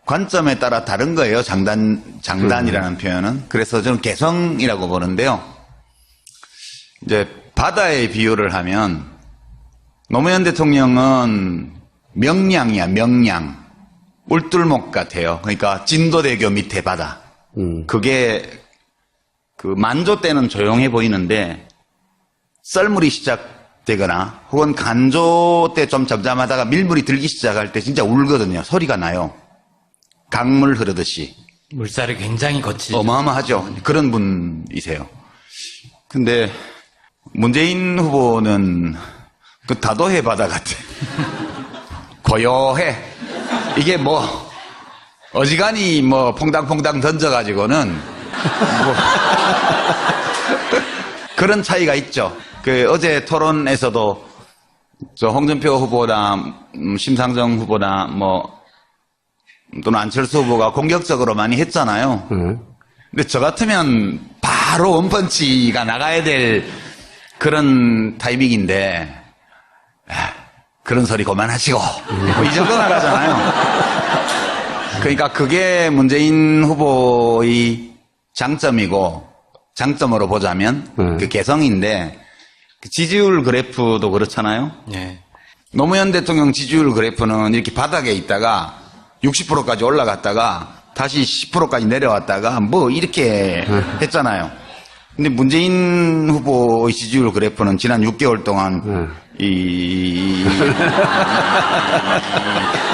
관점에 따라 다른 거예요. 장단이라는 표현은. 그래서 저는 개성이라고 보는데요. 이제 바다에 비유를 하면 노무현 대통령은 명량이야, 명량. 울tur목 같아요. 그러니까 진도대교 밑에 바다. 그게 그 만조 때는 조용해 보이는데 썰물이 시작되거나 혹은 간조 때 좀 잠잠하다가 밀물이 들기 시작할 때 진짜 울거든요. 소리가 나요. 강물 흐르듯이. 물살이 굉장히 거칠죠. 어마어마하죠. 그런 분이세요. 근데 문재인 후보는 그 다도해 바다 같아. 고요해. 이게 뭐 어지간히 뭐 퐁당퐁당 던져가지고는 뭐 그런 차이가 있죠. 그 어제 토론에서도 저 홍준표 후보나 심상정 후보나 뭐 또는 안철수 후보가 공격적으로 많이 했잖아요. 근데 저 같으면 바로 원펀치가 나가야 될 그런 타이밍인데 그런 소리 그만하시고 뭐 이 정도 나가잖아요. 그러니까 그게 문재인 후보의 장점이고 장점으로 보자면 그 개성인데 그 지지율 그래프도 그렇잖아요. 네. 노무현 대통령 지지율 그래프는 이렇게 바닥에 있다가 60%까지 올라갔다가 다시 10%까지 내려왔다가 뭐 이렇게 했잖아요. 근데 문재인 후보의 지지율 그래프는 지난 6개월 동안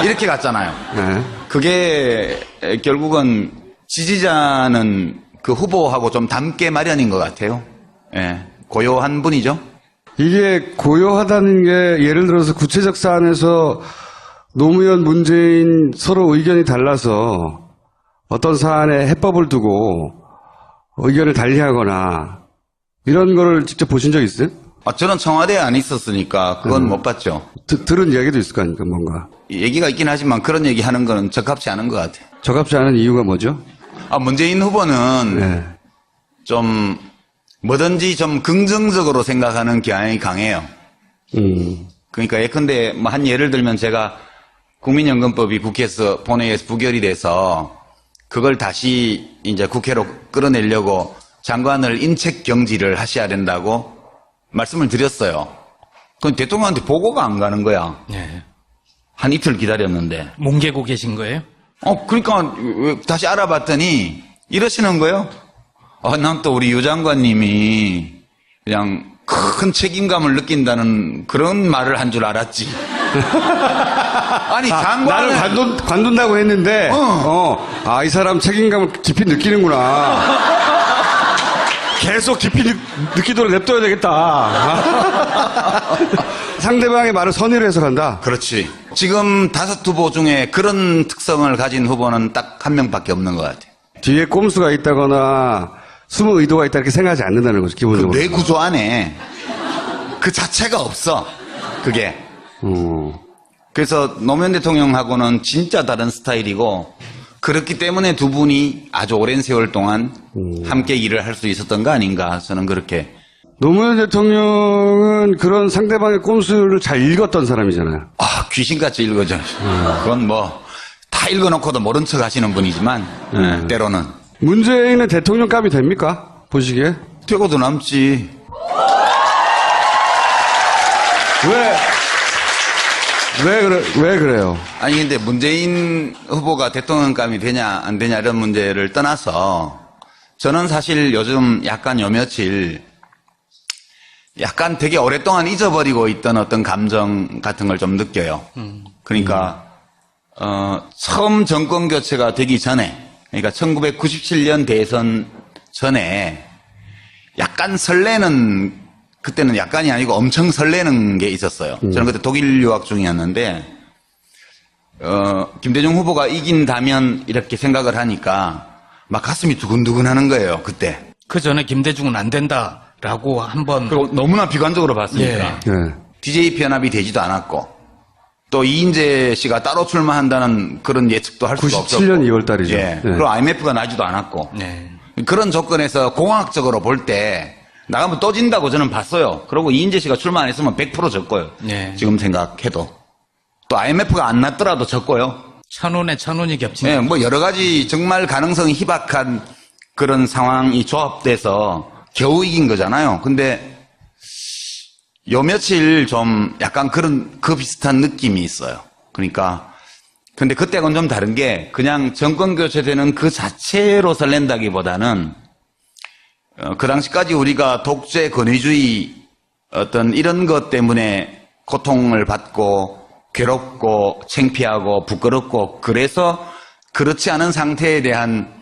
이렇게 갔잖아요. 그게 결국은 지지자는 그 후보하고 좀 닮게 마련인 것 같아요. 예, 고요한 분이죠. 이게 고요하다는 게 예를 들어서 구체적 사안에서 노무현, 문재인 서로 의견이 달라서 어떤 사안에 해법을 두고 의견을 달리하거나 이런 거를 직접 보신 적 있어요? 저는 청와대에 안 있었으니까 그건 못 봤죠. 들은 이야기도 있을 거 아닙니까, 뭔가. 얘기가 있긴 하지만 그런 얘기 하는 거는 적합치 않은 것 같아요. 적합지 않은 이유가 뭐죠? 문재인 후보는 네. 좀 뭐든지 좀 긍정적으로 생각하는 경향이 강해요. 그러니까 예컨대 뭐 한 예를 들면 제가 국민연금법이 국회에서 본회의에서 부결이 돼서 그걸 다시 이제 국회로 끌어내려고 장관을 인책 경질을 하셔야 된다고 말씀을 드렸어요. 그건 대통령한테 보고가 안 가는 거야. 네. 한 이틀 기다렸는데. 뭉개고 계신 거예요? 그러니까 다시 알아봤더니 이러시는 거예요. 난 또 우리 유 장관님이 그냥 큰 책임감을 느낀다는 그런 말을 한 줄 알았지. 아니 장관을 나를 관둔다고 했는데 이 사람 책임감을 깊이 느끼는구나. 계속 깊이 느끼도록 냅둬야 되겠다. 상대방의 말을 선의로 해석한다. 그렇지. 지금 5 후보 중에 그런 특성을 가진 후보는 딱 한 명밖에 없는 것 같아요. 뒤에 꼼수가 있다거나 숨은 의도가 있다 이렇게 생각하지 않는다는 거죠, 기본적으로. 그 뇌 구조 안에 그 자체가 없어. 그게. 그래서 노무현 대통령하고는 진짜 다른 스타일이고 그렇기 때문에 두 분이 아주 오랜 세월 동안 함께 일을 할 수 있었던 거 아닌가 저는 그렇게. 노무현 대통령은 그런 상대방의 꼼수를 잘 읽었던 사람이잖아요. 귀신같이 읽어져. 그건 뭐 다 읽어놓고도 모른 척 하시는 분이지만 때로는. 문재인은 대통령감이 됩니까? 보시기에? 되고도 남지. 왜 그래요? 아니 근데 문재인 후보가 대통령감이 되냐 안 되냐 이런 문제를 떠나서 저는 사실 요즘 약간 요 며칠 약간 되게 오랫동안 잊어버리고 있던 어떤 감정 같은 걸 좀 느껴요. 그러니까 처음 정권 교체가 되기 전에, 그러니까 1997년 대선 전에 약간 설레는, 그때는 약간이 아니고 엄청 설레는 게 있었어요. 저는 그때 독일 유학 중이었는데 김대중 후보가 이긴다면 이렇게 생각을 하니까 막 가슴이 두근두근 하는 거예요, 그때. 그 전에 김대중은 안 된다라고 한번. 그리고 너무나 비관적으로 봤으니까. DJ 편합이 되지도 않았고, 또 이인재 씨가 따로 출마한다는 그런 예측도 할 수가 없었고. 97년 2월 달이죠. 그리고 IMF가 나지도 않았고. 그런 조건에서 공학적으로 볼 때 나가면 또 진다고 저는 봤어요. 그리고 이인재 씨가 출마 안 했으면 100% 졌고요. 지금 생각해도. 또 IMF가 안 났더라도 졌고요. 천운에 천운이 겹친. 예, 뭐 여러 가지 정말 가능성이 희박한 그런 상황이 조합돼서 겨우 이긴 거잖아요. 근데 요 며칠 좀 약간 그 비슷한 느낌이 있어요. 그러니까 근데 그때는 좀 다른 게 그냥 정권 교체되는 그 자체로 설렌다기보다는 그 당시까지 우리가 독재 권위주의 어떤 이런 것 때문에 고통을 받고 괴롭고 창피하고 부끄럽고 그래서 그렇지 않은 상태에 대한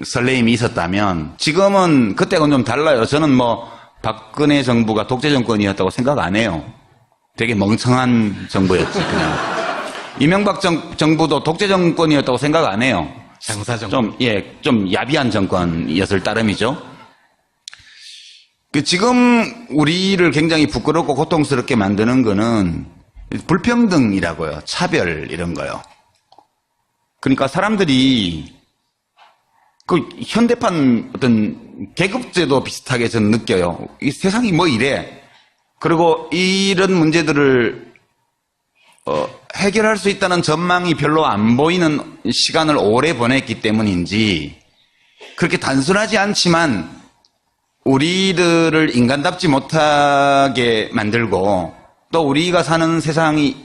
설레임이 있었다면 지금은 그때는 좀 달라요. 저는 뭐 박근혜 정부가 독재 정권이었다고 생각 안 해요. 되게 멍청한 정부였지 그냥. 이명박 정부도 독재 정권이었다고 생각 안 해요. 장사 정권. 좀 야비한 정권이었을 따름이죠. 지금 우리를 굉장히 부끄럽고 고통스럽게 만드는 거는 불평등이라고요. 차별 이런 거요. 그러니까 사람들이 그 현대판 어떤 계급제도 비슷하게 저는 느껴요. 이 세상이 뭐 이래. 그리고 이런 문제들을 해결할 수 있다는 전망이 별로 안 보이는 시간을 오래 보냈기 때문인지 그렇게 단순하지 않지만 우리들을 인간답지 못하게 만들고 또 우리가 사는 세상이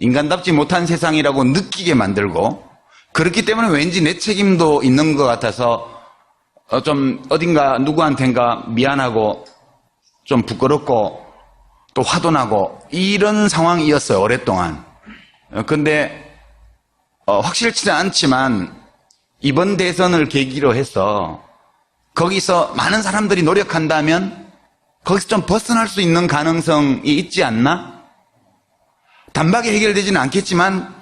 인간답지 못한 세상이라고 느끼게 만들고 그렇기 때문에 왠지 내 책임도 있는 것 같아서 좀 어딘가 누구한텐가 미안하고 좀 부끄럽고 또 화도 나고 이런 상황이었어요. 오랫동안. 근데 확실치는 않지만 이번 대선을 계기로 해서 거기서 많은 사람들이 노력한다면 거기서 좀 벗어날 수 있는 가능성이 있지 않나? 단박에 해결되지는 않겠지만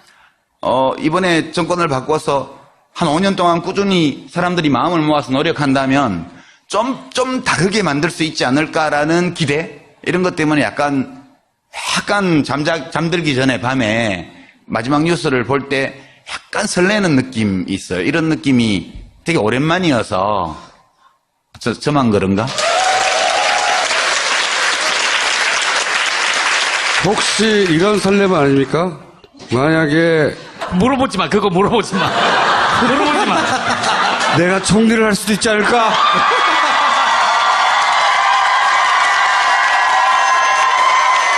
이번에 정권을 바꿔서 한 5년 동안 꾸준히 사람들이 마음을 모아서 노력한다면 좀 다르게 만들 수 있지 않을까라는 기대 이런 것 때문에 약간 잠들기 전에 밤에 마지막 뉴스를 볼 때 약간 설레는 느낌이 있어요. 이런 느낌이 되게 오랜만이어서 저만 그런가? 혹시 이런 설렘 아닙니까? 만약에 물어보지 마. 그거 물어보지 마. 물어보지 마. 내가 총리를 할 수도 있지 않을까?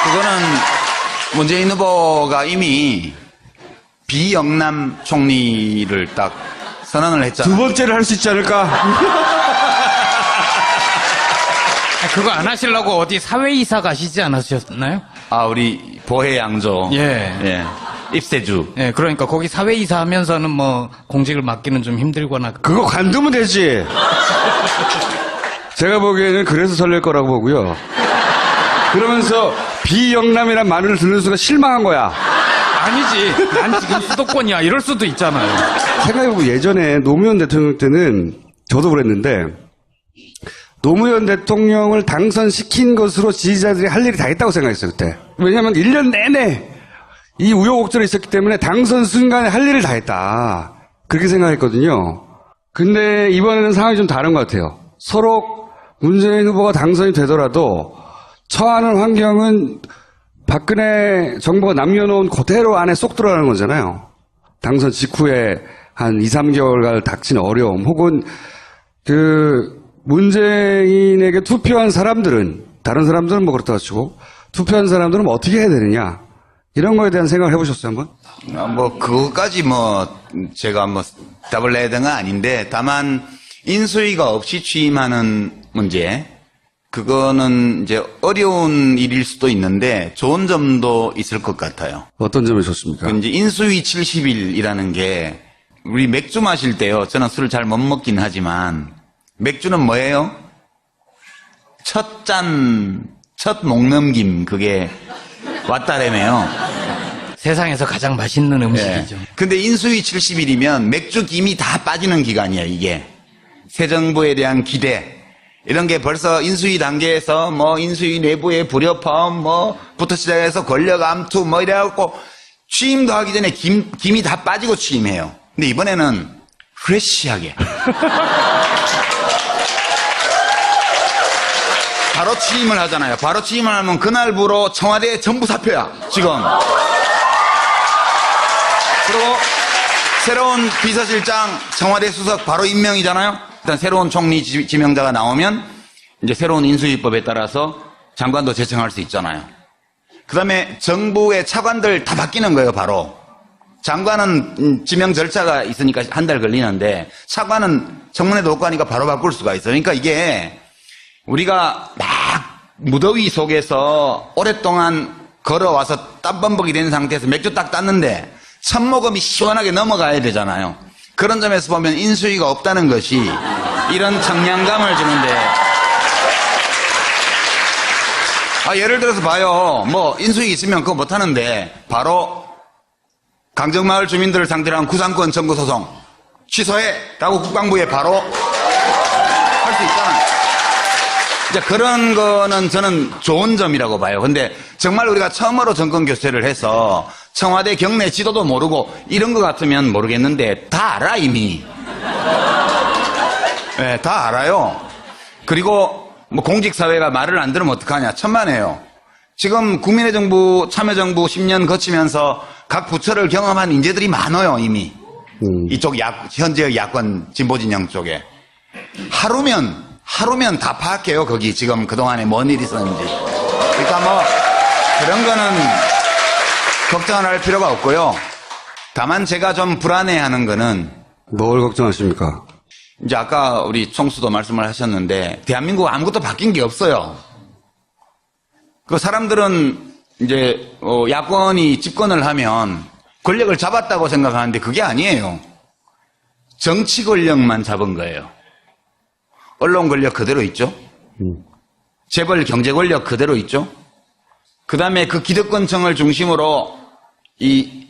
그거는 문재인 후보가 이미 비영남 총리를 딱 선언을 했잖아요. 두 번째를 할 수 있지 않을까? 그거 안 하시려고 어디 사회이사 가시지 않으셨나요? 아, 우리 보혜양조. 예. 입세주. 예, 그러니까 거기 사회이사 하면서는 뭐 공직을 맡기는 좀 힘들거나. 그거 관두면 되지. 제가 보기에는 그래서 설렐 거라고 보고요. 그러면서 비영남이란 말을 듣는 순간 실망한 거야. 아니지. 난 지금 수도권이야. 이럴 수도 있잖아요. 생각해보면 예전에 노무현 대통령 때는 저도 그랬는데 노무현 대통령을 당선시킨 것으로 지지자들이 할 일이 다 했다고 생각했어요, 그때. 왜냐하면 1년 내내 이 우여곡절이 있었기 때문에 당선 순간에 할 일을 다 했다. 그렇게 생각했거든요. 근데 이번에는 상황이 좀 다른 것 같아요. 서로 문재인 후보가 당선이 되더라도 처하는 환경은 박근혜 정부가 남겨놓은 그대로 안에 쏙 들어가는 거잖아요. 당선 직후에 한 2, 3개월간 닥친 어려움 혹은 문재인에게 투표한 사람들은 다른 사람들은 뭐 그렇다 치고 투표한 사람들은 뭐 어떻게 해야 되느냐 이런 거에 대한 생각을 해보셨어요 한번? 뭐 그거까지 제가 답을 내야 되는 건 아닌데 다만 인수위가 없이 취임하는 문제 그거는 이제 어려운 일일 수도 있는데 좋은 점도 있을 것 같아요. 어떤 점이 좋습니까? 이제 인수위 70일이라는 게 우리 맥주 마실 때요. 저는 술을 잘 못 먹긴 하지만 맥주는 뭐예요? 첫 목 넘김 그게 왔다라며요. 세상에서 가장 맛있는 음식이죠. 네. 근데 인수위 70일이면 맥주 김이 다 빠지는 기간이야 이게. 새 정부에 대한 기대 이런 게 벌써 인수위 단계에서 인수위 내부의 불협화음 부터 시작해서 권력 암투 이래갖고 취임도 하기 전에 김이 다 빠지고 취임해요. 근데 이번에는 프레시하게 바로 취임을 하잖아요. 바로 취임을 하면 그날부로 청와대 전부 사표야 지금. 그리고 새로운 비서실장, 청와대 수석 바로 임명이잖아요. 일단 새로운 총리 지명자가 나오면 이제 새로운 인수위법에 따라서 장관도 제청할 수 있잖아요. 그 다음에 정부의 차관들 다 바뀌는 거예요, 바로. 장관은 지명 절차가 있으니까 한 달 걸리는데 차관은 청문회도 없고 하니까 바로 바꿀 수가 있어요. 그러니까 이게 우리가 막 무더위 속에서 오랫동안 걸어와서 땀범벅이 된 상태에서 맥주 딱 땄는데 첫 모금이 시원하게 넘어가야 되잖아요. 그런 점에서 보면 인수위가 없다는 것이 이런 청량감을 주는데 예를 들어서 봐요. 뭐 인수위 있으면 그거 못하는데 바로 강정마을 주민들을 상대로 한 구상권 청구 소송 취소해! 라고 국방부에 바로 할 수 있잖아요. 이제 그런 거는 저는 좋은 점이라고 봐요. 근데 정말 우리가 처음으로 정권 교체를 해서 청와대 경내 지도도 모르고 이런 거 같으면 모르겠는데 다 알아 이미. 네, 다 알아요. 그리고 뭐 공직사회가 말을 안 들으면 어떡하냐. 천만에요. 지금 국민의 정부, 참여정부 10년 거치면서 각 부처를 경험한 인재들이 많아요, 이미. 이쪽 현재의 야권 진보진영 쪽에. 하루면 다 파악해요, 거기 지금 그동안에 뭔 일이 있었는지. 그러니까 뭐, 그런 거는 걱정을 할 필요가 없고요. 다만 제가 좀 불안해하는 거는. 뭘 걱정하십니까? 이제 아까 우리 총수도 말씀을 하셨는데, 대한민국 아무것도 바뀐 게 없어요. 그 사람들은 이제 야권이 집권을 하면 권력을 잡았다고 생각하는데 그게 아니에요. 정치 권력만 잡은 거예요. 언론 권력 그대로 있죠. 재벌 경제 권력 그대로 있죠. 그 다음에 그 기득권층을 중심으로 이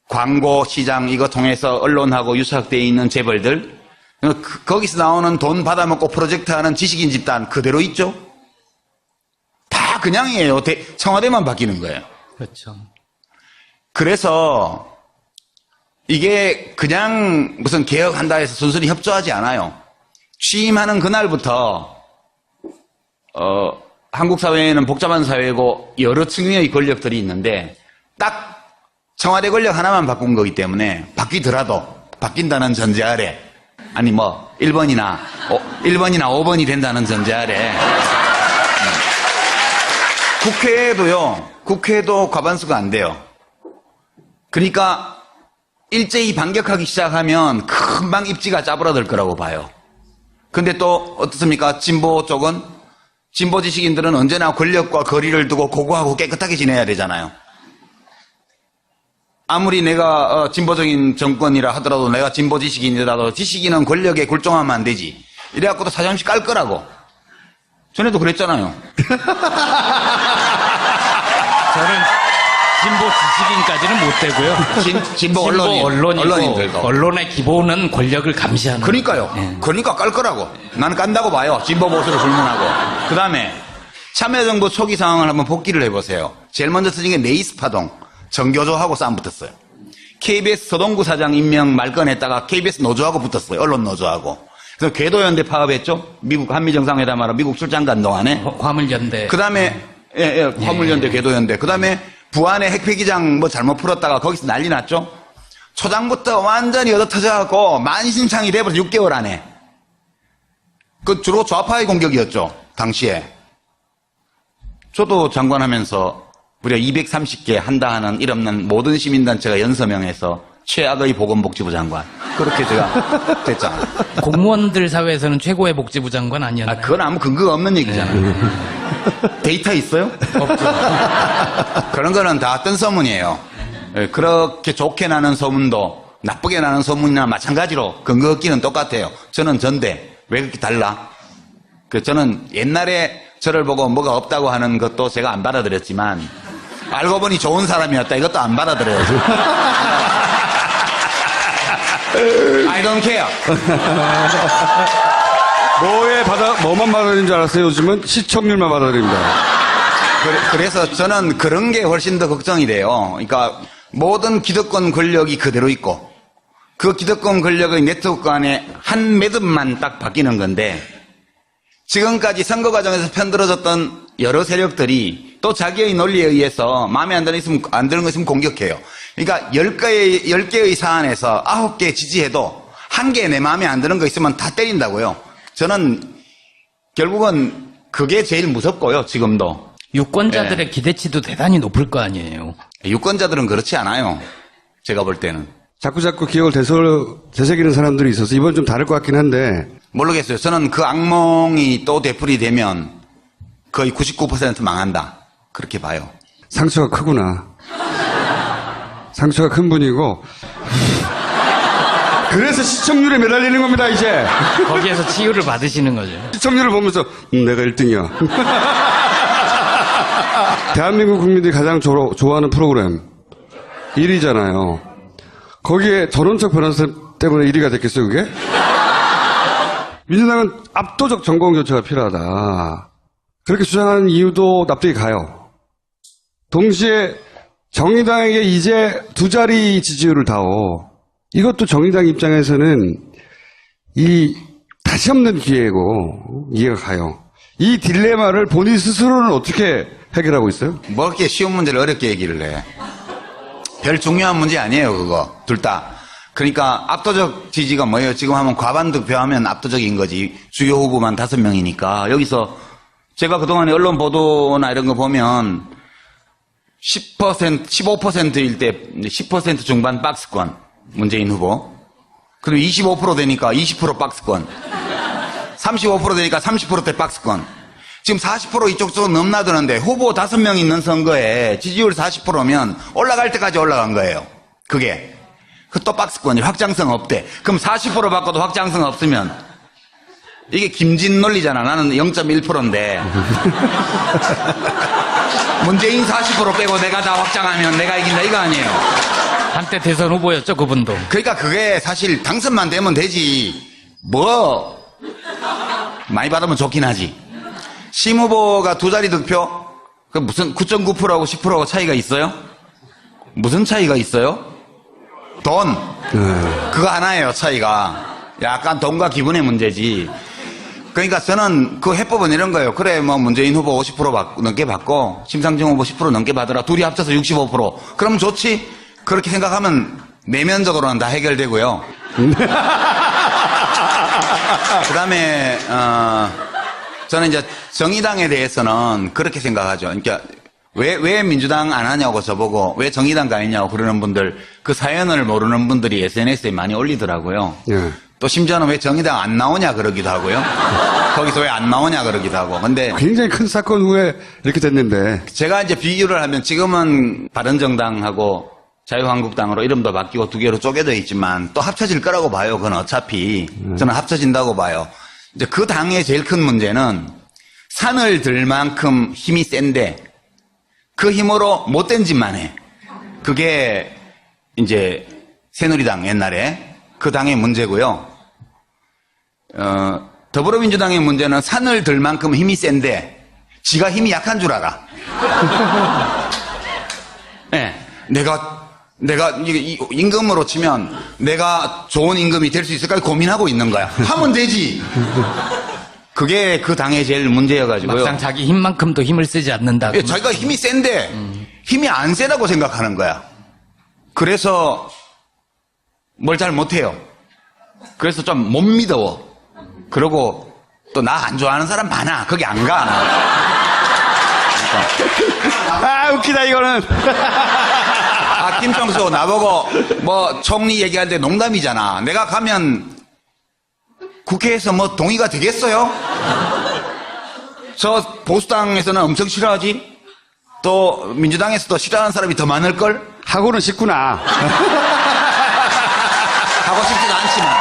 광고 시장 이거 통해서 언론하고 유착되어 있는 재벌들, 거기서 나오는 돈 받아먹고 프로젝트하는 지식인 집단 그대로 있죠. 다 그냥이에요. 청와대만 바뀌는 거예요. 그렇죠. 그래서 이게 그냥 무슨 개혁한다 해서 순순히 협조하지 않아요. 취임하는 그날부터 한국 사회에는 복잡한 사회고 여러 층위의 권력들이 있는데 딱 청와대 권력 하나만 바꾼 거기 때문에 바뀌더라도 바뀐다는 전제 아래 아니 뭐 1번이나 5번이 된다는 전제 아래 국회도 과반수가 안 돼요. 그러니까 일제히 반격하기 시작하면 금방 입지가 짜부러들 거라고 봐요. 근데 또 어떻습니까? 진보 쪽은 진보 지식인들은 언제나 권력과 거리를 두고 고고하고 깨끗하게 지내야 되잖아요. 아무리 내가 진보적인 정권이라 하더라도 내가 진보 지식인이라도 지식인은 권력에 굴종하면 안 되지. 이래갖고도 사장씩 깔 거라고. 전에도 그랬잖아요. 저는 진보 지식인까지는 못 되고요. 진보 언론인들도. 언론의 기본은 권력을 감시하는. 그러니까요. 네. 그러니까 깔 거라고. 나는 깐다고 봐요. 진보 보수를 불문하고. 그 다음에 참여정부 초기 상황을 한번 복기를 해보세요. 제일 먼저 터진 게 네이스 파동. 정교조하고 싸움 붙었어요. KBS 서동구 사장 임명 말건했다가 KBS 노조하고 붙었어요. 언론 노조하고. 그래서 궤도연대 파업했죠. 미국 한미정상회담하러 미국 출장 간 동안에. 화물연대. 그 다음에 화물연대, 궤도연대. 그 다음에 부안의 핵폐기장 뭐 잘못 풀었다가 거기서 난리 났죠. 초장부터 완전히 얻어터져갖고 만신창이 돼버려 6개월 안에. 그 주로 좌파의 공격이었죠. 당시에. 저도 장관하면서 무려 230개 한다 하는 일 없는 모든 시민단체가 연서명해서 최악의 보건복지부 장관. 그렇게 제가 됐잖아요. 공무원들 사회에서는 최고의 복지부 장관 아니었나요? 그건 아무 근거가 없는 얘기잖아요. 데이터 있어요? 없죠. 그런 거는 다 뜬소문이에요. 그렇게 좋게 나는 소문도 나쁘게 나는 소문이나 마찬가지로 근거 없기는 똑같아요. 저는 전대. 왜 그렇게 달라? 저는 옛날에 저를 보고 뭐가 없다고 하는 것도 제가 안 받아들였지만 알고 보니 좋은 사람이었다. 이것도 안 받아들여요. I don't care. 뭐만 받아들이는 줄 알았어요. 요즘은 시청률만 받아들입니다. 그래서 저는 그런 게 훨씬 더 걱정이 돼요. 그러니까 모든 기득권 권력이 그대로 있고 그 기득권 권력의 네트워크 안에 한 매듭만 딱 바뀌는 건데 지금까지 선거 과정에서 편들어졌던 여러 세력들이 또 자기의 논리에 의해서 마음에 안 드는 거 있으면 공격해요. 그러니까 10개의 사안에서 9개 지지해도 1개 내 마음에 안 드는 거 있으면 다 때린다고요. 저는 결국은 그게 제일 무섭고요, 지금도. 유권자들의 기대치도 대단히 높을 거 아니에요. 유권자들은 그렇지 않아요. 제가 볼 때는. 자꾸 기억을 되새기는 사람들이 있어서 이번 좀 다를 것 같긴 한데 모르겠어요. 저는 그 악몽이 또 되풀이되면 거의 99% 망한다. 그렇게 봐요. 상처가 크구나. 상처가 큰 분이고 그래서 시청률에 매달리는 겁니다 이제. 거기에서 치유를 받으시는 거죠. 시청률을 보면서 내가 1등이야. 대한민국 국민들이 가장 좋아하는 프로그램 1위잖아요. 거기에 전원책 변호사 때문에 1위가 됐겠어요 그게? 민주당은 압도적 정권 교체가 필요하다. 그렇게 주장하는 이유도 납득이 가요. 동시에 정의당에게 이제 2자리 지지율을 다오. 이것도 정의당 입장에서는 다시 없는 기회고 이해가 가요. 이 딜레마를 본인 스스로는 어떻게 해결하고 있어요? 뭐 이렇게 쉬운 문제를 어렵게 얘기를 해. 별 중요한 문제 아니에요, 그거. 둘 다. 그러니까 압도적 지지가 뭐예요? 지금 하면 과반 득표하면 압도적인 거지. 주요 후보만 5명이니까. 여기서 제가 그동안에 언론 보도나 이런 거 보면 10%, 15%일 때 10% 중반 박스권. 문재인 후보. 그리고 25% 되니까 20% 박스권. 35% 되니까 30%대 박스권. 지금 40% 이쪽 쪽으로 넘나드는데 후보 5명 있는 선거에 지지율 40%면 올라갈 때까지 올라간 거예요. 그게. 그 또 박스권이 확장성 없대. 그럼 40% 바꿔도 확장성 없으면 이게 김진 논리잖아. 나는 0.1%인데. 문재인 40% 빼고 내가 다 확장하면 내가 이긴다 이거 아니에요. 한때 대선 후보였죠, 그분도. 그러니까 그게 사실 당선만 되면 되지. 뭐 많이 받으면 좋긴 하지. 심 후보가 2자리 득표? 그 무슨 9.9%하고 10%하고 차이가 있어요? 무슨 차이가 있어요? 돈. 그거 하나예요, 차이가. 약간 돈과 기분의 문제지. 그러니까 저는 그 해법은 이런 거예요. 그래, 뭐 문재인 후보 50% 넘게 받고 심상정 후보 10% 넘게 받으라. 둘이 합쳐서 65%. 그럼 좋지? 그렇게 생각하면 내면적으로는 다 해결되고요. 그 다음에 저는 이제 정의당에 대해서는 그렇게 생각하죠. 그러니까 왜 민주당 안 하냐고 저보고 왜 정의당 가 있냐고 그러는 분들 그 사연을 모르는 분들이 SNS에 많이 올리더라고요. 예. 또 심지어는 왜 정의당 안 나오냐 그러기도 하고요. 거기서 왜 안 나오냐 그러기도 하고. 근데 굉장히 큰 사건 후에 이렇게 됐는데 제가 이제 비교를 하면 지금은 바른정당하고 자유한국당으로 이름도 바뀌고 2개로 쪼개져 있지만 또 합쳐질 거라고 봐요. 그건 어차피 저는 합쳐진다고 봐요. 이제 그 당의 제일 큰 문제는 산을 들 만큼 힘이 센데 그 힘으로 못된 짓만 해. 그게 이제 새누리당 옛날에 그 당의 문제고요. 더불어민주당의 문제는 산을 들 만큼 힘이 센데 지가 힘이 약한 줄 알아. 네, 내가 임금으로 치면 내가 좋은 임금이 될 수 있을까 고민하고 있는 거야. 하면 되지. 그게 그 당의 제일 문제여가지고요. 막상 자기 힘만큼도 힘을 쓰지 않는다. 예, 자기가 힘이 센데 힘이 안 세다고 생각하는 거야. 그래서 뭘 잘 못해요. 그래서 좀 못 믿어. 그러고 또 나 안 좋아하는 사람 많아. 거기 안 가. 아 웃기다 이거는. 김평수 나보고 뭐 총리 얘기할 때 농담이잖아. 내가 가면 국회에서 뭐 동의가 되겠어요? 저 보수당에서는 엄청 싫어하지? 또 민주당에서도 싫어하는 사람이 더 많을걸? 하고는 싶구나. 하고 싶지도 않지만.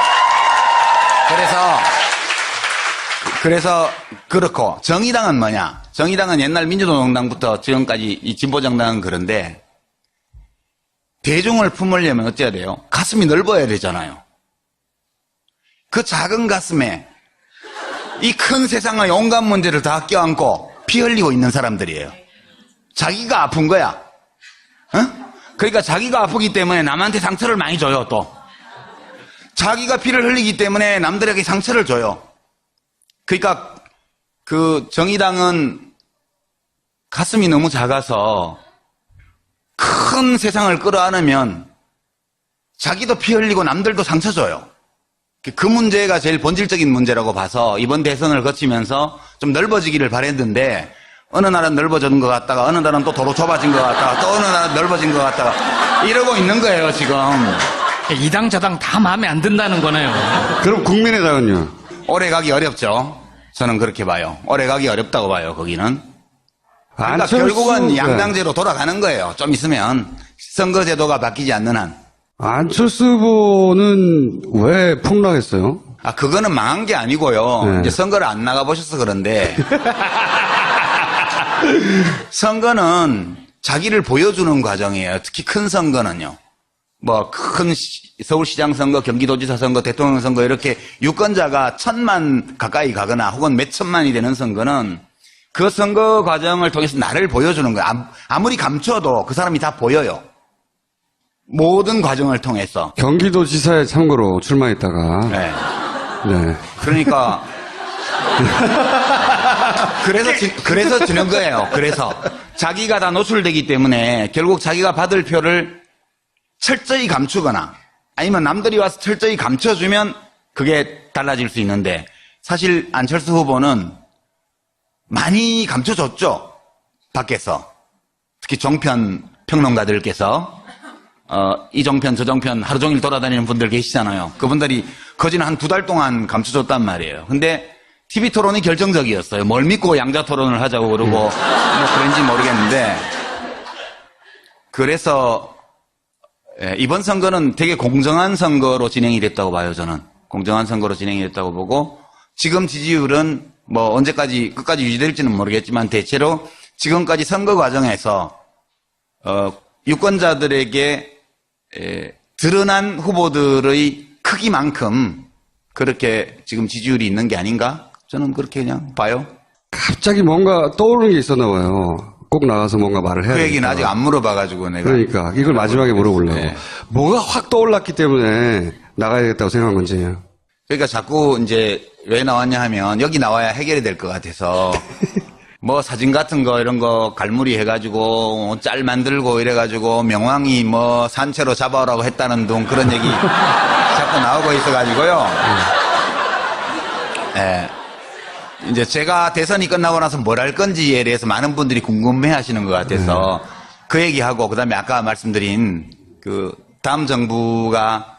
그래서 그렇고 정의당은 뭐냐? 정의당은 옛날 민주노동당부터 지금까지 이 진보정당은 그런데 대중을 품으려면 어째야 돼요? 가슴이 넓어야 되잖아요. 그 작은 가슴에 이 큰 세상의 온갖 문제를 다 껴안고 피 흘리고 있는 사람들이에요. 자기가 아픈 거야. 그러니까 자기가 아프기 때문에 남한테 상처를 많이 줘요, 또. 자기가 피를 흘리기 때문에 남들에게 상처를 줘요. 그러니까 그 정의당은 가슴이 너무 작아서 큰 세상을 끌어안으면 자기도 피 흘리고 남들도 상처 줘요. 그 문제가 제일 본질적인 문제라고 봐서 이번 대선을 거치면서 좀 넓어지기를 바랬는데 어느 날은 넓어지는 것 같다가 어느 날은 또 도로 좁아진 것 같다가 또 어느 날은 넓어진 것 같다가 이러고 있는 거예요 지금. 이 당 저 당 다 마음에 안 든다는 거네요. 그럼 국민의당은요? 오래 가기 어렵죠. 저는 그렇게 봐요. 오래 가기 어렵다고 봐요 거기는. 그러니까 결국은 양당제로 돌아가는 거예요. 좀 있으면 선거제도가 바뀌지 않는 한. 안철수 후보는 왜 폭락했어요? 아, 그거는 망한 게 아니고요. 네. 이제 선거를 안 나가보셔서 그런데. 선거는 자기를 보여주는 과정이에요. 특히 큰 선거는요. 뭐, 큰 서울시장 선거, 경기도지사 선거, 대통령 선거 이렇게 유권자가 1,000만 가까이 가거나 혹은 몇 천만이 되는 선거는 그 선거 과정을 통해서 나를 보여주는 거예요. 아무리 감춰도 그 사람이 다 보여요. 모든 과정을 통해서. 경기도지사에 참고로 출마했다가. 네. 네. 그러니까 그래서 지는 거예요. 그래서 자기가 다 노출되기 때문에 결국 자기가 받을 표를 철저히 감추거나 아니면 남들이 와서 철저히 감춰주면 그게 달라질 수 있는데 사실 안철수 후보는 많이 감춰줬죠. 밖에서. 특히 종편 평론가들께서 이 정편 저 정편 하루 종일 돌아다니는 분들 계시잖아요. 그분들이 거진 한 2달 동안 감춰줬단 말이에요. 근데 TV 토론이 결정적이었어요. 뭘 믿고 양자 토론을 하자고 그러고 뭐 그런지 모르겠는데 그래서 이번 선거는 되게 공정한 선거로 진행이 됐다고 봐요. 저는 공정한 선거로 진행이 됐다고 보고 지금 지지율은 뭐 언제까지 끝까지 유지될지는 모르겠지만 대체로 지금까지 선거 과정에서 유권자들에게 드러난 후보들의 크기만큼 그렇게 지금 지지율이 있는 게 아닌가? 저는 그렇게 그냥 봐요. 갑자기 뭔가 떠오르는 게 있었나 봐요. 꼭 나가서 뭔가 말을 해야 그 얘기는 되니까. 아직 안 물어봐가지고 내가. 그러니까 이걸 마지막에 물어보려고. 네. 뭐가 확 떠올랐기 때문에 나가야겠다고 생각한 건지. 그러니까 자꾸 이제 왜 나왔냐 하면 여기 나와야 해결이 될 것 같아서 뭐 사진 같은 거 이런 거 갈무리 해가지고 짤 만들고 이래가지고 명왕이 뭐 산채로 잡아오라고 했다는 둥 그런 얘기 자꾸 나오고 있어가지고요. 예. 이제 제가 대선이 끝나고 나서 뭘 할 건지에 대해서 많은 분들이 궁금해 하시는 것 같아서 그 얘기하고 그다음에 아까 말씀드린 그 다음 정부가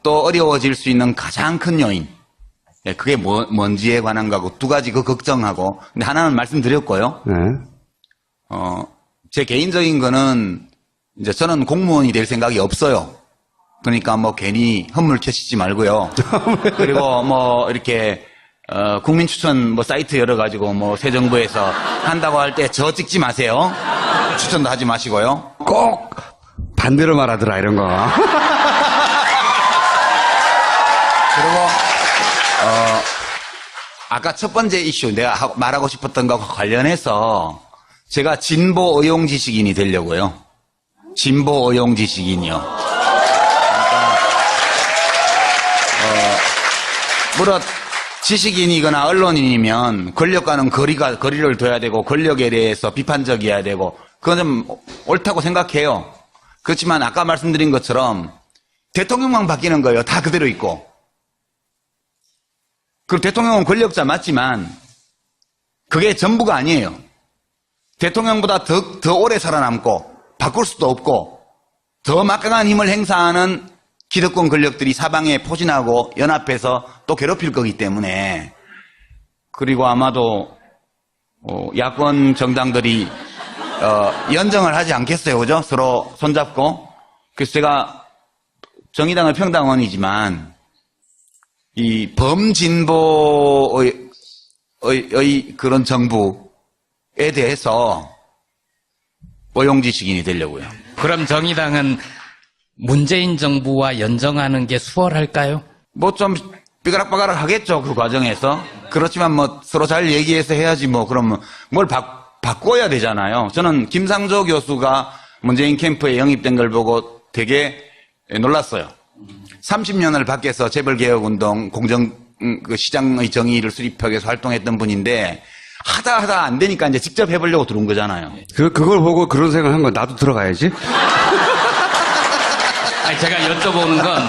또 어려워질 수 있는 가장 큰 요인. 예, 그게 뭔지에 관한 거하고 두 가지 그 걱정하고. 근데 하나는 말씀드렸고요. 네. 제 개인적인 거는 이제 저는 공무원이 될 생각이 없어요. 그러니까 뭐 괜히 헛물 캐시지 말고요. 그리고 뭐 이렇게 국민 추천 뭐 사이트 열어가지고 뭐 새 정부에서 한다고 할 때 저 찍지 마세요. 추천도 하지 마시고요. 꼭 반대로 말하더라 이런 거. 그리고 아까 첫 번째 이슈 내가 말하고 싶었던 것과 관련해서 제가 진보 의용 지식인이 되려고요. 진보 의용 지식인이요. 그러니까 물론 지식인이거나 언론인이면 권력과는 거리를 둬야 되고 권력에 대해서 비판적이어야 되고 그건 좀 옳다고 생각해요. 그렇지만 아까 말씀드린 것처럼 대통령만 바뀌는 거예요. 다 그대로 있고. 그리고 대통령은 권력자 맞지만 그게 전부가 아니에요. 대통령보다 더 오래 살아남고 바꿀 수도 없고 더 막강한 힘을 행사하는 기득권 권력들이 사방에 포진하고 연합해서 또 괴롭힐 거기 때문에 그리고 아마도 야권 정당들이 연정을 하지 않겠어요. 그죠? 서로 손잡고. 그래서 제가 정의당은 평당원이지만 이 범진보의 그런 정부에 대해서 의용지식인이 되려고요. 그럼 정의당은 문재인 정부와 연정하는 게 수월할까요? 뭐 좀 삐가락빠가락 하겠죠. 그 과정에서. 그렇지만 뭐 서로 잘 얘기해서 해야지 뭐 그러면 뭘 바꿔야 되잖아요. 저는 김상조 교수가 문재인 캠프에 영입된 걸 보고 되게 놀랐어요. 30년을 밖에서 재벌개혁운동, 시장의 정의를 수립하기 위해서 활동했던 분인데 하다 안 되니까 이제 직접 해보려고 들어온 거잖아요. 그걸 보고 그런 생각을 한 거야. 나도 들어가야지. 아니, 제가 여쭤보는 건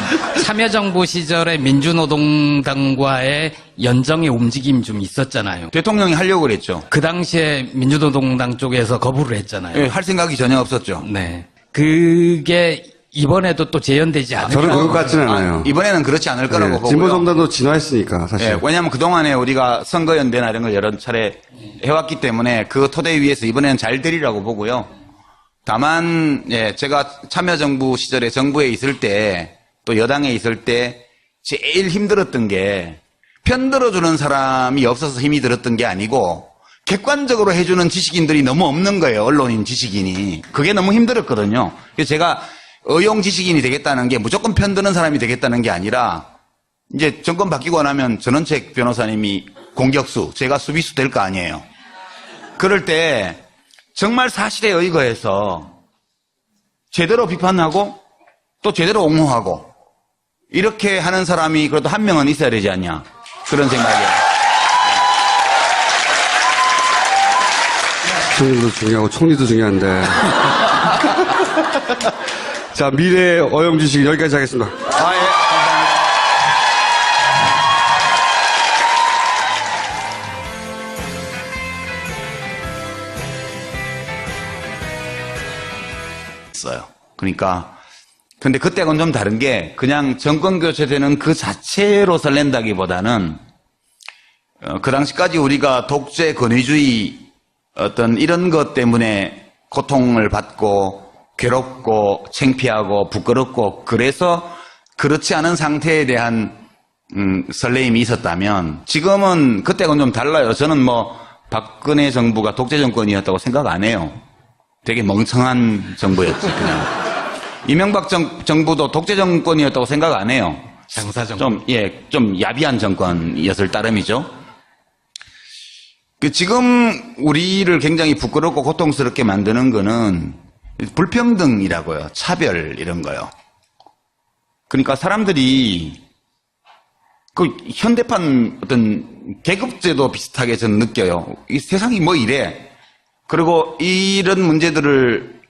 참여정부 시절에 민주노동당과의 연정의 움직임이 좀 있었잖아요. 대통령이 하려고 그랬죠. 그 당시에 민주노동당 쪽에서 거부를 했잖아요. 예, 할 생각이 전혀 없었죠. 네. 그게 이번에도 또 재현되지 않을까? 저는 그것 같지는 않아요. 이번에는 그렇지 않을 거라고 네, 보고요. 진보정당도 진화했으니까 사실. 예, 왜냐하면 그동안에 우리가 선거연대나 이런 걸 여러 차례 해왔기 때문에 그 토대 위에서 이번에는 잘 되리라고 보고요. 다만 예, 제가 참여정부 시절에 정부에 있을 때 또 여당에 있을 때 제일 힘들었던 게 편들어주는 사람이 없어서 힘이 들었던 게 아니고 객관적으로 해주는 지식인들이 너무 없는 거예요. 언론인 지식인이. 그게 너무 힘들었거든요. 그래서 제가 의용 지식인이 되겠다는 게 무조건 편드는 사람이 되겠다는 게 아니라 이제 정권 바뀌고 나면 전원책 변호사님이 공격수, 제가 수비수 될 거 아니에요. 그럴 때 정말 사실에 의거해서 제대로 비판하고 또 제대로 옹호하고 이렇게 하는 사람이 그래도 한 명은 있어야 되지 않냐. 그런 생각이에요. 총리도 중요하고 총리도 중요한데. 자, 미래의 어용지식 여기까지 하겠습니다. 아, 예. 감사합니다. 있어요. 그러니까 근데 그때는 좀 다른 게 그냥 정권 교체되는 그 자체로 설렌다기보다는 그 당시까지 우리가 독재 권위주의 어떤 이런 것 때문에 고통을 받고 괴롭고 창피하고 부끄럽고 그래서 그렇지 않은 상태에 대한 설레임이 있었다면 지금은 그때는 좀 달라요. 저는 뭐 박근혜 정부가 독재 정권이었다고 생각 안 해요. 되게 멍청한 정부였지 그냥. 이명박 정부도 독재 정권이었다고 생각 안 해요. 장사정권. 좀 야비한 정권이었을 따름이죠. 지금 우리를 굉장히 부끄럽고 고통스럽게 만드는 거는 불평등이라고요. 차별 이런 거요. 그러니까 사람들이 그 현대판 어떤 계급제도 비슷하게 저는 느껴요. 이 세상이 뭐 이래. 그리고 이런 문제들을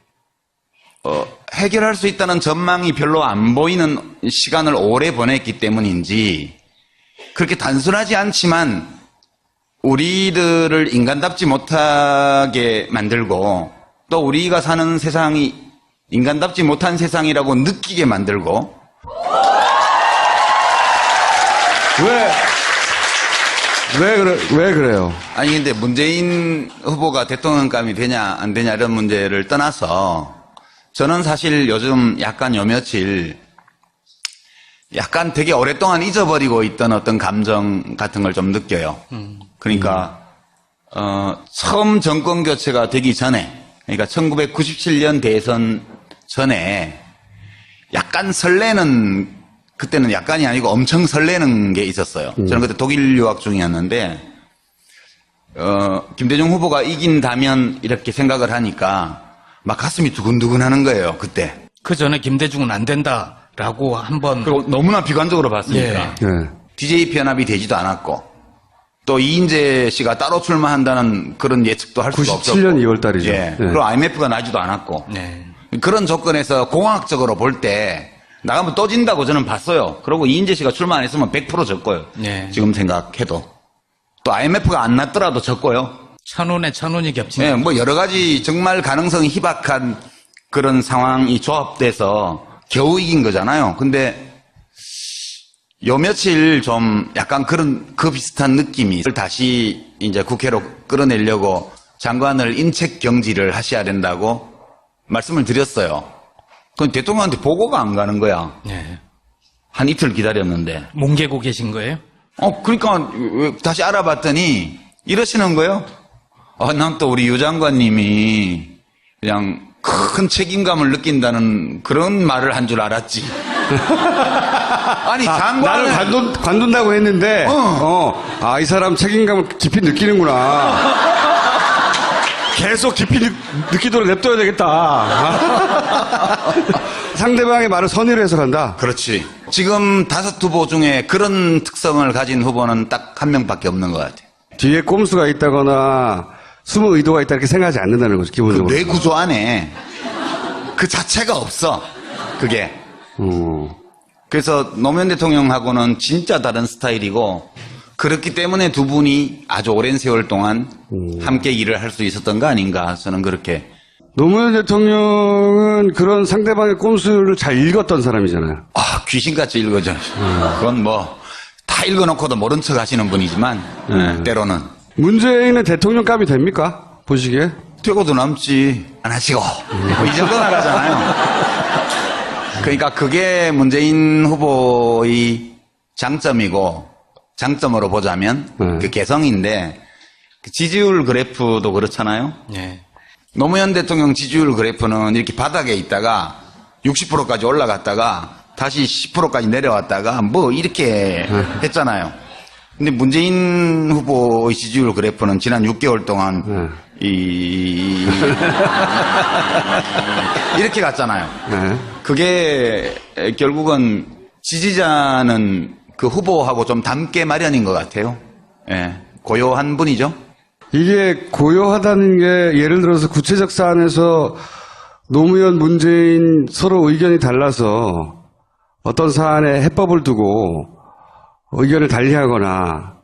해결할 수 있다는 전망이 별로 안 보이는 시간을 오래 보냈기 때문인지 그렇게 단순하지 않지만 우리들을 인간답지 못하게 만들고 또 우리가 사는 세상이 인간답지 못한 세상이라고 느끼게 만들고 왜 그래요? 아니 근데 문재인 후보가 대통령감이 되냐 안 되냐 이런 문제를 떠나서 저는 사실 요즘 약간 요 며칠 약간 되게 오랫동안 잊어버리고 있던 어떤 감정 같은 걸 좀 느껴요. 그러니까 처음 정권 교체가 되기 전에 그러니까 1997년 대선 전에 약간 설레는 그때는 약간이 아니고 엄청 설레는 게 있었어요. 저는 그때 독일 유학 중이었는데 김대중 후보가 이긴다면 이렇게 생각을 하니까 막 가슴이 두근두근 하는 거예요. 그때. 그 전에 김대중은 안 된다라고 한번. 그리고 너무나 비관적으로 봤으니까. 네. DJ 편합이 되지도 않았고 또 이인재 씨가 따로 출마한다는 그런 예측도 할 수가 없었고 97년 2월 달이죠. 예. 네. 그리고 IMF가 나지도 않았고 네. 그런 조건에서 공학적으로 볼 때 나가면 또 진다고 저는 봤어요. 그리고 이인재 씨가 출마 안 했으면 100% 졌고요. 네. 지금 생각해도. 또 IMF가 안 났더라도 졌고요. 천운에 천운이 겹치는. 예, 뭐 여러 가지 정말 가능성이 희박한 그런 상황이 조합돼서 겨우 이긴 거잖아요. 근데 요 며칠 좀 약간 그 비슷한 느낌이 다시 이제 국회로 끌어내려고 장관을 인책 경질을 하셔야 된다고 말씀을 드렸어요. 그건 대통령한테 보고가 안 가는 거야. 네. 한 이틀 기다렸는데. 뭉개고 계신 거예요? 그러니까 다시 알아봤더니 이러시는 거예요. 난 또 우리 유 장관님이 그냥 큰 책임감을 느낀다는 그런 말을 한 줄 알았지. 아니 장관을 나를 관둔다고 했는데 이 사람 책임감을 깊이 느끼는구나. 계속 깊이 느끼도록 냅둬야 되겠다. 상대방의 말을 선의로 해석한다. 그렇지. 지금 5 후보 중에 그런 특성을 가진 후보는 딱 한 명밖에 없는 것 같아요. 뒤에 꼼수가 있다거나 숨은 의도가 있다 이렇게 생각하지 않는다는 거죠, 기본적으로. 뇌 구조 안에 그 자체가 없어. 그게. 그래서 노무현 대통령하고는 진짜 다른 스타일이고 그렇기 때문에 두 분이 아주 오랜 세월 동안 함께 일을 할 수 있었던 거 아닌가 저는 그렇게. 노무현 대통령은 그런 상대방의 꼼수를 잘 읽었던 사람이잖아요. 아, 귀신같이 읽어져. 그건 뭐 다 읽어놓고도 모른 척 하시는 분이지만 때로는. 문재인은 대통령감이 됩니까? 보시기에? 되고도 남지 안 하시고 뭐이 정도 나가잖아요. 그러니까 그게 문재인 후보의 장점이고 장점으로 보자면 그 개성인데 그 지지율 그래프도 그렇잖아요. 네. 노무현 대통령 지지율 그래프는 이렇게 바닥에 있다가 60%까지 올라갔다가 다시 10%까지 내려왔다가 뭐 이렇게 했잖아요. 근데 문재인 후보의 지지율 그래프는 지난 6개월 동안 이렇게 갔잖아요. 그게 결국은 지지자는 그 후보하고 좀 닮게 마련인 것 같아요. 예, 고요한 분이죠. 이게 고요하다는 게 예를 들어서 구체적 사안에서 노무현, 문재인 서로 의견이 달라서 어떤 사안에 해법을 두고 의견을 달리하거나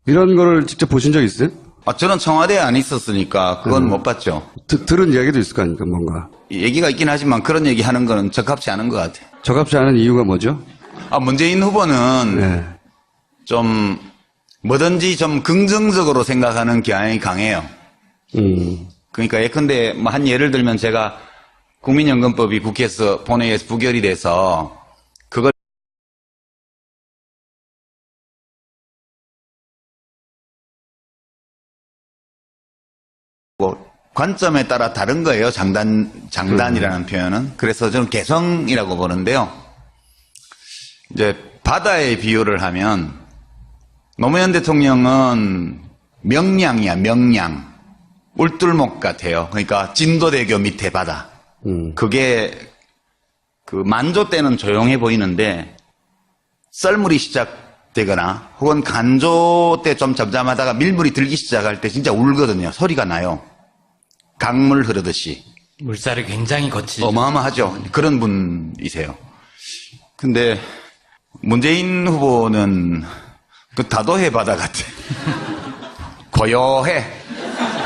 이런 거를 직접 보신 적 있어요? 아, 저는 청와대에 안 있었으니까 그건 못 봤죠. 들은 이야기도 있을 거 아닙니까, 뭔가. 얘기가 있긴 하지만 그런 얘기 하는 거는 적합치 않은 것 같아요. 적합지 않은 이유가 뭐죠? 아, 문재인 후보는 네. 좀 뭐든지 좀 긍정적으로 생각하는 경향이 강해요. 그러니까 예컨대 뭐 한 예를 들면 제가 국민연금법이 국회에서 본회의에서 부결이 돼서 그걸 관점에 따라 다른 거예요. 장단이라는 표현은. 그래서 저는 개성이라고 보는데요. 이제 바다의 비유를 하면 노무현 대통령은 명량이야, 명량. 울tur목 같아요. 그러니까 진도대교 밑에 바다. 그게 그 만조 때는 조용해 보이는데 썰물이 시작되거나 혹은 간조 때 좀 잠잠하다가 밀물이 들기 시작할 때 진짜 울거든요. 소리가 나요. 강물 흐르듯이. 물살이 굉장히 거치죠. 어마어마하죠. 그런 분이세요. 근데 문재인 후보는 그 다도해 바다 같아. 고요해.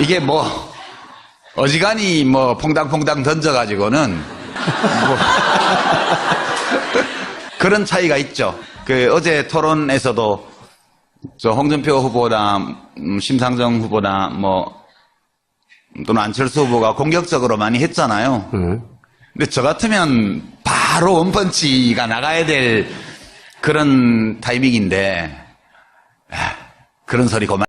이게 뭐 어지간히 뭐 퐁당퐁당 던져가지고는 뭐 그런 차이가 있죠. 그 어제 토론에서도 저 홍준표 후보나 심상정 후보나 뭐 또는 안철수 후보가 공격적으로 많이 했잖아요. 근데 저 같으면 바로 원펀치가 나가야 될 그런 타이밍인데 그런 소리 그만.